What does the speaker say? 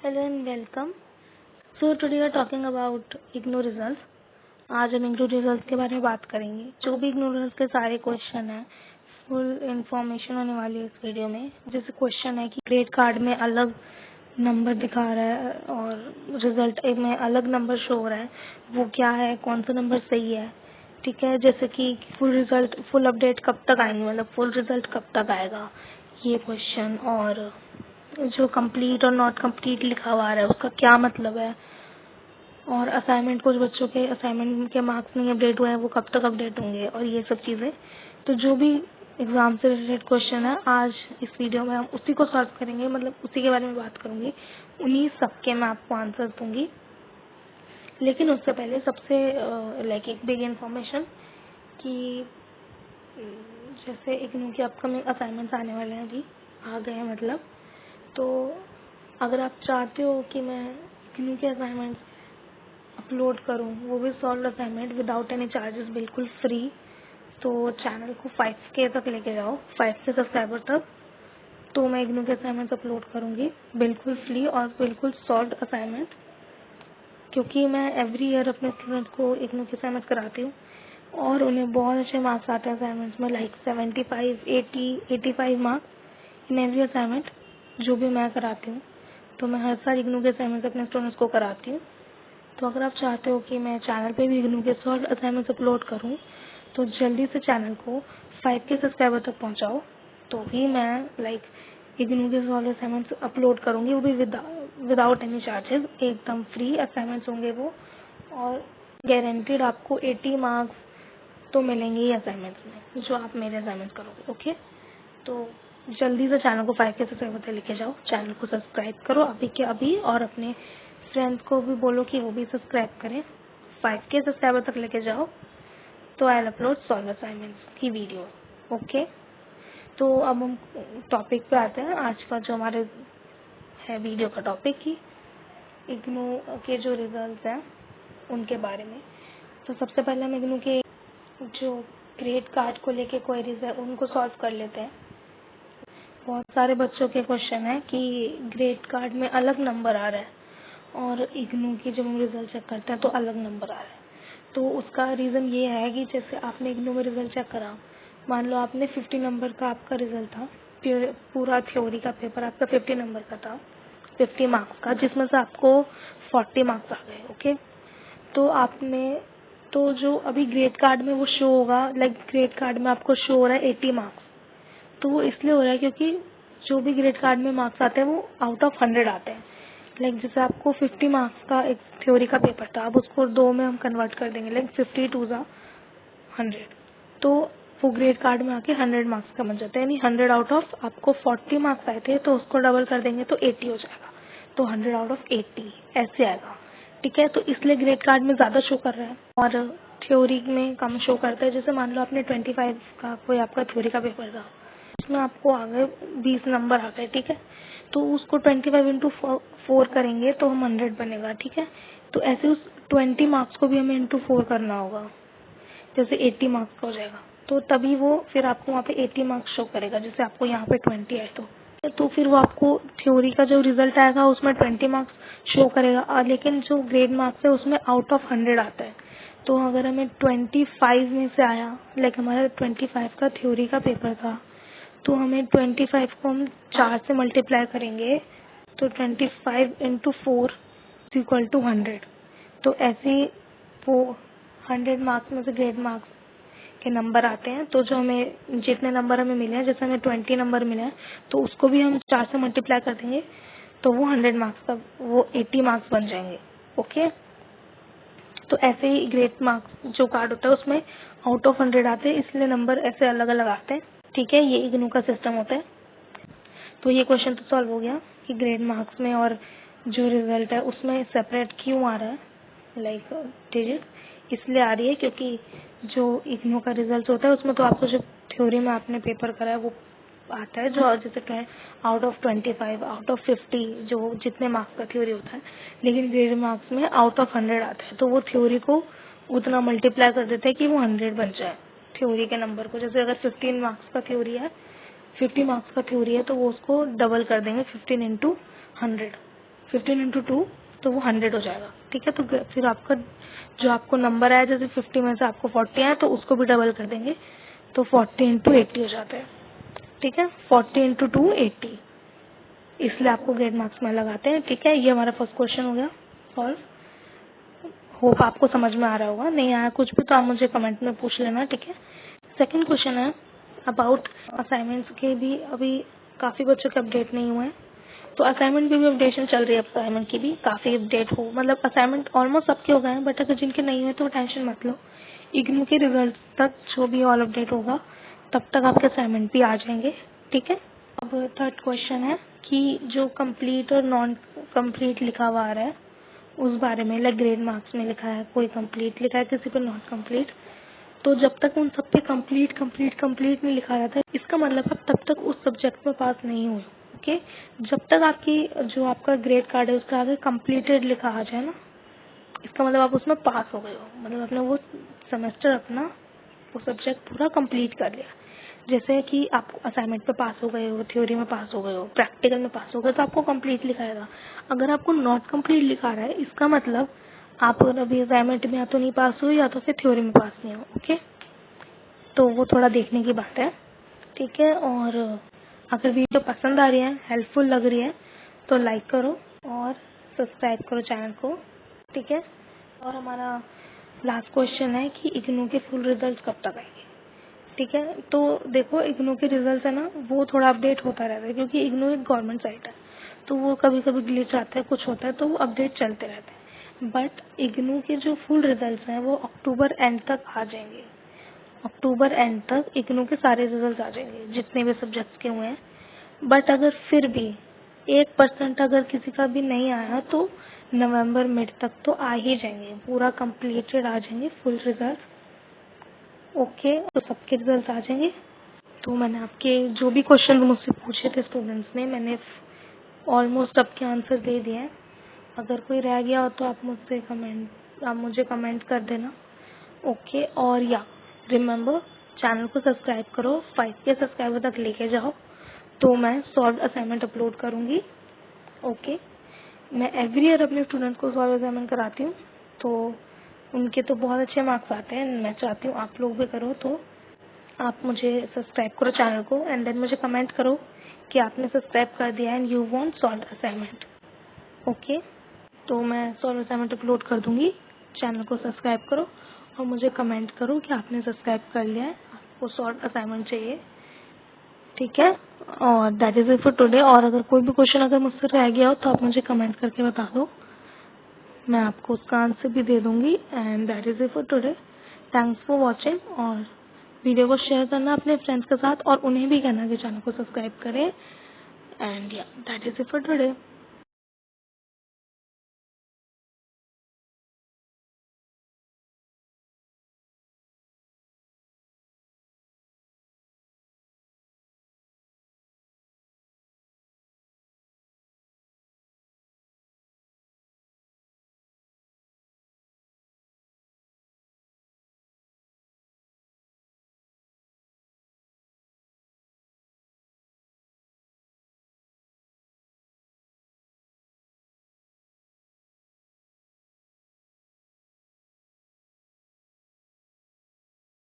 Hello and welcome. So today we are talking about IGNOU results. आज हम IGNOU results के बारे में बात करेंगे। जो भी IGNOU results के सारे क्वेश्चन हैं, फुल इंफॉर्मेशन होने वाली है इस वीडियो में। जैसे क्वेश्चन है कि ग्रेड कार्ड में अलग नंबर दिखा रहा है और रिजल्ट में अलग नंबर शो हो रहा है, वो क्या है, कौन सा नंबर सही है, ठीक है। जैसे कि फुल रिजल्ट, फुल अपडेट कब तक आएंगे, मतलब फुल रिजल्ट कब तक आएगा, ये क्वेश्चन। और जो कंप्लीट और नॉट कंप्लीट लिखा हुआ है उसका क्या मतलब है, और असाइनमेंट, कुछ बच्चों के असाइनमेंट के मार्क्स नहीं अपडेट हुए हैं, वो कब तक अपडेट होंगे, और ये सब चीज़ें। तो जो भी एग्जाम से रिलेटेड क्वेश्चन है, आज इस वीडियो में हम उसी को सॉल्व करेंगे, मतलब उसी के बारे में बात करूंगी। उन्हीं सबके मैं आपको आंसर दूंगी। लेकिन उससे पहले सबसे लाइक एक बिग इन्फॉर्मेशन कि जैसे इग्नू के अपकमिंग असाइनमेंट्स आने वाले हैं, अभी आ गए हैं मतलब। तो अगर आप चाहते हो कि मैं इग्नू के असाइनमेंट्स अपलोड करूं, वो भी solve assignment without any charges, बिल्कुल फ्री, तो चैनल को 5K तक लेके जाओ, 5K सब्सक्राइबर तक। तो मैं इग्नू के असाइनमेंट्स अपलोड करूंगी बिल्कुल फ्री और बिल्कुल सॉल्व असाइनमेंट, क्योंकि मैं एवरी ईयर अपने स्टूडेंट्स को इग्नू के असाइनमेंट कराती हूँ और उन्हें बहुत अच्छे मार्क्स आते हैं असाइनमेंट्स में, like 75, 80, 85 marks in every assignment जो भी मैं कराती हूँ। तो मैं हर साल इग्नू के असाइनमेंट्स अपने स्टूडेंट्स को कराती हूँ। तो अगर आप चाहते हो कि मैं चैनल पे भी इग्नू के सॉल्व असाइनमेंट्स अपलोड करूँ, तो जल्दी से चैनल को 5K सब्सक्राइबर तक पहुँचाओ, तो ही मैं लाइक इग्नू के सॉल्व असाइनमेंट्स अपलोड करूँगी, वो भी विदाउट एनी चार्जेस, एकदम फ्री असाइनमेंट्स होंगे वो। और गारंटीड आपको 80 मार्क्स तो मिलेंगे ही असाइनमेंट्स में, जो आप मेरे असाइनमेंट्स करोगे। ओके, तो जल्दी से चैनल को 5K सब्सक्राइबर तक लेके जाओ, चैनल को सब्सक्राइब करो अभी के अभी, और अपने फ्रेंड्स को भी बोलो कि वो भी सब्सक्राइब करें। 5K सब्सक्राइबर तक लेके जाओ, तो I will upload solve assignments की वीडियो। ओके, तो अब हम टॉपिक पे आते हैं। आज का जो हमारे है वीडियो का टॉपिक ही इग्नू के जो रिजल्ट हैं उनके बारे में। तो सबसे पहले हम इग्नू के जो ग्रेड कार्ड को लेके क्वेरीज है उनको सॉल्व कर लेते हैं। बहुत सारे बच्चों के क्वेश्चन है कि ग्रेड कार्ड में अलग नंबर आ रहा है और इग्नू की जब हम रिजल्ट चेक करते हैं तो अलग नंबर आ रहा है। तो उसका रीज़न ये है कि जैसे आपने इग्नू में रिजल्ट चेक करा, मान लो आपने 50 नंबर का आपका रिजल्ट था, पूरा थ्योरी का पेपर आपका 50 नंबर का था, 50 मार्क्स का, जिसमें से आपको 40 मार्क्स आ गए। ओके, तो आपने, तो जो अभी ग्रेड कार्ड में वो शो होगा, लाइक ग्रेड कार्ड में आपको शो हो रहा है 80 मार्क्स। तो वो इसलिए हो रहा है क्योंकि जो भी ग्रेड कार्ड में मार्क्स आते हैं वो आउट ऑफ 100 आते हैं। लाइक जैसे आपको 50 मार्क्स का एक थ्योरी का पेपर था, अब उसको 2 में हम कन्वर्ट कर देंगे, लाइक 50 2 100, तो वो ग्रेड कार्ड में आके 100 मार्क्स का बन जाता है। यानी 100 आउट ऑफ, आपको 40 मार्क्स आए थे तो उसको डबल कर देंगे तो 80 हो जाएगा, तो 100 आउट ऑफ 80 ऐसे आएगा। ठीक है, तो इसलिए ग्रेड कार्ड में ज़्यादा शो कर रहा है और थ्योरी में कम शो करता है। जैसे मान लो आपने 25 का कोई आपका थ्योरी का पेपर था, उसमें आपको आ गए 20 नंबर आ गए, ठीक है, तो उसको 25 इंटू 4 करेंगे तो हम 100 बनेगा। ठीक है, तो ऐसे उस 20 मार्क्स को भी हमें इंटू 4 करना होगा, जैसे 80 मार्क्स का हो जाएगा, तो तभी वो फिर आपको वहाँ पे 80 मार्क्स शो करेगा। जैसे आपको यहाँ पे 20 आए तो फिर वो आपको थ्योरी का जो रिजल्ट आएगा उसमें 20 मार्क्स शो करेगा, लेकिन जो ग्रेड मार्क्स है उसमें आउट ऑफ 100 आता है। तो अगर हमें 25 में से आया, लाइक हमारा 25 का थ्योरी का पेपर था, तो हमें 25 को हम 4 से मल्टीप्लाई करेंगे, तो 25 इंटू 4 इक्वल टू 100। तो ऐसे वो 100 मार्क्स में से ग्रेड मार्क्स के नंबर आते हैं। तो जो हमें जितने नंबर हमें मिले हैं, जैसे हमें 20 नंबर मिले हैं, तो उसको भी हम 4 से मल्टीप्लाई कर देंगे, तो वो 100 मार्क्स का वो 80 मार्क्स बन जाएंगे। ओके, तो ऐसे ही ग्रेड मार्क्स जो कार्ड होता है उसमें आउट ऑफ 100 आते हैं, इसलिए नंबर ऐसे अलग अलग आते हैं। ठीक है, ये इग्नू का सिस्टम होता है। तो ये क्वेश्चन तो सॉल्व हो गया कि ग्रेड मार्क्स में और जो रिजल्ट है उसमें सेपरेट क्यों आ रहा है, लाइक डिजिट इसलिए आ रही है क्योंकि जो इग्नू का रिजल्ट होता है उसमें तो आपको जो थ्योरी में आपने पेपर करा है वो आता है, जो जैसे आउट ऑफ 25, आउट ऑफ 50, जो जितने मार्क्स का थ्योरी होता है, लेकिन ग्रेड मार्क्स में आउट ऑफ 100 आता है। तो वो थ्योरी को उतना मल्टीप्लाई कर देते हैं कि वो 100 बन जाए थ्योरी के नंबर को। जैसे अगर 15 मार्क्स का थ्योरी है, 50 मार्क्स का थ्योरी है, तो वो उसको डबल कर देंगे, 15 इंटू 100, 15 इंटू 2 तो वो 100 हो जाएगा। ठीक है, तो फिर आपका जो आपको नंबर आया, जैसे 50 में से आपको 40 आया तो उसको भी डबल कर देंगे, तो 40 इंटू 80 हो जाता है। ठीक है, 40 इंटू 2 80, इसलिए आपको ग्रेड मार्क्स में लगाते हैं। ठीक है, ये हमारा फर्स्ट क्वेश्चन हो गया सॉल्व। होप आपको समझ में आ रहा होगा, नहीं आया कुछ भी तो आप मुझे कमेंट में पूछ लेना। ठीक है, सेकंड क्वेश्चन है अबाउट असाइनमेंट्स के भी अभी काफ़ी बच्चों के अपडेट नहीं हुए हैं, तो असाइनमेंट की भी अपडेशन चल रही है। असाइनमेंट की भी काफ़ी अपडेट हो, मतलब असाइनमेंट ऑलमोस्ट सबके हो गए हैं, बट अगर जिनके नहीं हुए तो टेंशन मत लो, इग्नू के रिजल्ट तक जो भी ऑल अपडेट होगा तब तक आपके असाइनमेंट भी आ जाएंगे। ठीक है, अब थर्ड क्वेश्चन है कि जो कंप्लीट और नॉन कंप्लीट लिखा हुआ आ रहा है उस बारे में, लाइक ग्रेड मार्क्स में लिखा है, कोई कंप्लीट लिखा है, किसी पे नॉट कंप्लीट, तो जब तक उन सब पे कंप्लीट कंप्लीट कंप्लीट नहीं लिखा रहता है, इसका मतलब आप तब तक उस सब्जेक्ट में पास नहीं हुए। ओके, जब तक आपकी जो आपका ग्रेड कार्ड है उसका आगे कंप्लीटेड लिखा आ जाए ना, इसका मतलब आप उसमें पास हो गए हो, मतलब आपने वो सेमेस्टर अपना वो सब्जेक्ट पूरा कंप्लीट कर लिया। जैसे कि आप असाइनमेंट पे पास हो गए हो, थ्योरी में पास हो गए हो, प्रैक्टिकल में पास हो गए, तो आपको कंप्लीट लिखाएगा। अगर आपको नॉट कंप्लीट लिखा रहा है, इसका मतलब आप अभी असाइनमेंट में या तो नहीं पास हुए या तो फिर थ्योरी में पास नहीं हो। ओके, तो वो थोड़ा देखने की बात है। ठीक है, और अगर वीडियो पसंद आ रही है, हेल्पफुल लग रही है, तो लाइक करो और सब्सक्राइब करो चैनल को। ठीक है, और हमारा लास्ट क्वेश्चन है कि इग्नू के फुल रिजल्ट कब तक आएंगे। ठीक है, तो देखो इग्नू के रिजल्ट है ना, वो थोड़ा अपडेट होता रहता है, क्योंकि इग्नू एक गवर्नमेंट साइट है, तो वो कभी कभी ग्लिच आता है, कुछ होता है, तो वो अपडेट चलते रहते हैं। बट इग्नू के जो फुल रिजल्ट हैं वो अक्टूबर एंड तक आ जाएंगे। अक्टूबर एंड तक इग्नू के सारे रिजल्ट आ जाएंगे जितने भी सब्जेक्ट्स के हुए हैं। बट अगर फिर भी 1% अगर किसी का भी नहीं आया तो नवंबर मिड तक तो आ ही जाएंगे, पूरा कंप्लीटेड आ जाएंगे फुल रिजल्ट। ओके, तो सबके रिजल्ट आ जाएंगे। तो मैंने आपके जो भी क्वेश्चन मुझसे पूछे थे स्टूडेंट्स ने, मैंने ऑलमोस्ट सबके आंसर दे दिए हैं। अगर कोई रह गया हो तो आप मुझे कमेंट कर देना। ओके, और या रिमेम्बर चैनल को सब्सक्राइब करो, 5K सब्सक्राइबर तक लेके जाओ तो मैं सॉल्व असाइनमेंट अपलोड करूँगी। ओके, मैं एवरी ईयर अपने स्टूडेंट को सॉल्व असाइनमेंट कराती हूँ, तो उनके तो बहुत अच्छे मार्क्स आते हैं। मैं चाहती हूँ आप लोग भी करो, तो आप मुझे सब्सक्राइब करो चैनल को एंड देन मुझे कमेंट करो कि आपने सब्सक्राइब कर दिया and you want solve assignment. Okay, तो मैं सॉल्व असाइनमेंट अपलोड कर दूँगी, चैनल को सब्सक्राइब करो और मुझे कमेंट करो कि आपने सब्सक्राइब कर लिया है, आपको सॉल्व असाइनमेंट चाहिए। ठीक है, और that is it for today. और अगर कोई भी क्वेश्चन अगर मुझसे रह गया हो तो आप मुझे कमेंट करके बता दो, मैं आपको उसका आंसर भी दे दूँगी। And that is it for today, thanks for watching. और वीडियो को शेयर करना अपने फ्रेंड्स के साथ और उन्हें भी कहना कि चैनल को सब्सक्राइब करें। एंड या that is it for today.